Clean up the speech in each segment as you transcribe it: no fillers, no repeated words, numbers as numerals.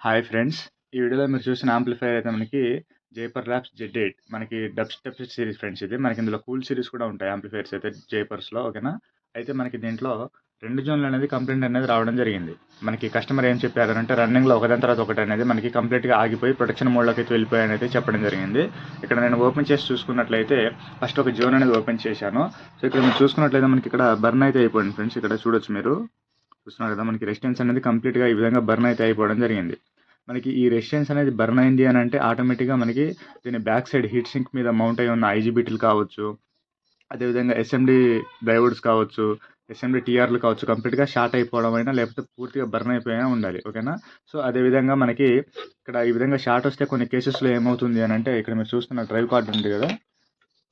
Hi friends. ఈ వీడియోలో మీరు చూసిన యాంప్లిఫైయర్ అయితే మనకి జైపర్ ల్యాబ్స్ Z8 మనకి డబ్ స్టెప్ సిరీస్ ఫ్రెండ్స్ ఇది. మనకి ఇందులో కూల్ సిరీస్ కూడా ఉంటాయి యాంప్లిఫైయర్స్ అయితే జైపర్స్‌లో ఓకేనా. అయితే మనకి దీంట్లో 2 జోన్‌లు అనేది కంప్లెయింట్ అనేది రావడం జరిగింది. మనకి కస్టమర్ ఏం చెప్పారనంటే రన్నింగ్‌లో ఒకదాని తర్వాత ఒకటి అనేది మనకి కంప్లీట్‌గా ఆగిపోయి ప్రొటెక్షన్ మోడ్‌లోకి అయితే వెళ్ళిపోయాయని అయితే చెప్పడం జరిగింది. ఇక్కడ నేను ఓపెన్ చేసి చూసుకున్నట్లయితే ఫస్ట్ ఒక జోన్ అనేది ఓపెన్ చేశాను. సో ఇక్కడ మీరు చూసుకున్నట్లయితే మనకి ఇక్కడ బర్న్ అయితే అయిపోయింది ఫ్రెండ్స్. ఇక్కడ చూడొచ్చు మీరు. చూస్తున్నారు కదా మనకి రెసిస్టెన్స్ అనేది కంప్లీట్‌గా ఈ విధంగా బర్న్ అయితే అయిపోవడం జరిగింది. మనకి ఈ రెసిస్టెన్స్ అనేది బర్న్ అయింది అని అంటే ఆటోమేటిక్‌గా మనకి దీని బ్యాక్ సైడ్ హీట్ సింక్ మీద మౌంట్ అయ్యి ఉన్న ఐజీబీటీలు కావచ్చు, అదేవిధంగా ఎస్ఎండీ డయోడ్స్ కావచ్చు, ఎస్ఎండీ టీఆర్‌లు కావచ్చు కంప్లీట్‌గా షార్ట్ అయిపోవడం అయినా లేకపోతే పూర్తిగా బర్న్ అయిపోయినా ఉండాలి. ఓకేనా. సో అదేవిధంగా మనకి ఇక్కడ ఈ విధంగా షార్ట్ వస్తే కొన్ని కేసెస్‌లో ఏమవుతుంది అని అంటే ఇక్కడ మీరు చూస్తున్న డ్రైవ్ కార్డ్ ఉంది కదా!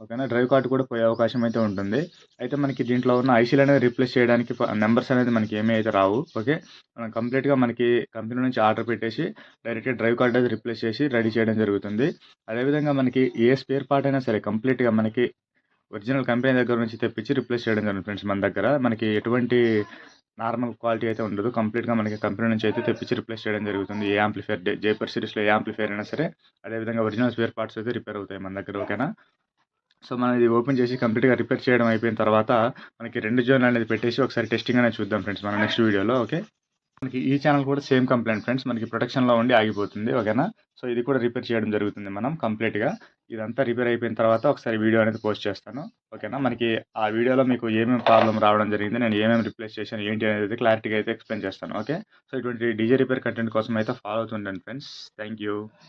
ఓకేనా. డ్రైవ్ కార్డ్ కూడా పోయే అవకాశం అయితే ఉంటుంది. అయితే మనకి దీంట్లో ఉన్న ఐసీలు అనేది రీప్లేస్ చేయడానికి నంబర్స్ అనేది మనకి ఏమీ అయితే రావు. ఓకే. మనం కంప్లీట్‌గా మనకి కంపెనీ నుంచి ఆర్డర్ పెట్టేసి డైరెక్ట్‌గా డ్రైవ్ కార్డ్ అనేది రీప్లేస్ చేసి రెడీ చేయడం జరుగుతుంది. అదేవిధంగా మనకి ఏ స్పేర్ పార్ట్ అయినా సరే కంప్లీట్‌గా మనకి ఒరిజినల్ కంపెనీ దగ్గర నుంచి తెప్పించి రీప్లేస్ చేయడం జరుగుతుంది ఫ్రెండ్స్ మన దగ్గర. మనకి ఎటువంటి నార్మల్ క్వాలిటీ అయితే ఉండదు. కంప్లీట్‌గా మనకి కంపెనీ నుంచి అయితే తెప్పించి రీప్లేస్ చేయడం జరుగుతుంది. ఏ యాంప్లిఫైయర్ జైపర్ సిరీస్‌లో ఏ యాంప్లిఫైయర్ అయినా సరే అదేవిధంగా ఒరిజినల్ స్పేర్ పార్ట్స్ అయితే రిపేర్ అవుతాయి మన దగ్గర. ఓకేనా. సో, మనం ఇది ఓపెన్ చేసి కంప్లీట్‌గా రిపేర్ చేయడం అయిపోయిన తర్వాత, మనకి 2 జోన్‌లు అనేది పెట్టేసి ఒకసారి టెస్టింగ్ అనేది చూద్దాం ఫ్రెండ్స్ మనం నెక్స్ట్ వీడియోలో. ఓకే. మనకి ఈ ఛానెల్ కూడా సేమ్ కంప్లెయింట్ ఫ్రెండ్స్. మనకి ప్రొటెక్షన్‌లో ఉండి ఆగిపోతుంది. ఓకేనా. సో, ఇది కూడా రిపేర్ చేయడం జరుగుతుంది మనం కంప్లీట్‌గా. ఇదంతా రిపేర్ అయిపోయిన తర్వాత ఒకసారి వీడియో అనేది పోస్ట్ చేస్తాను. ఓకేనా. మనకి ఆ వీడియోలో మీకు ఏమేమి ప్రాబ్లమ్ రావడం జరిగింది, నేను ఏమేమి రిప్లేస్ చేశాను, ఏంటి అనేది క్లారిటీగా అయితే ఎక్స్‌ప్లెయిన్ చేస్తాను. ఓకే. సో, ఇటువంటి డీజే రిపేర్ కంటెంట్ కోసం అయితే ఫాలో అవుతుండండి ఫ్రెండ్స్. Thank you.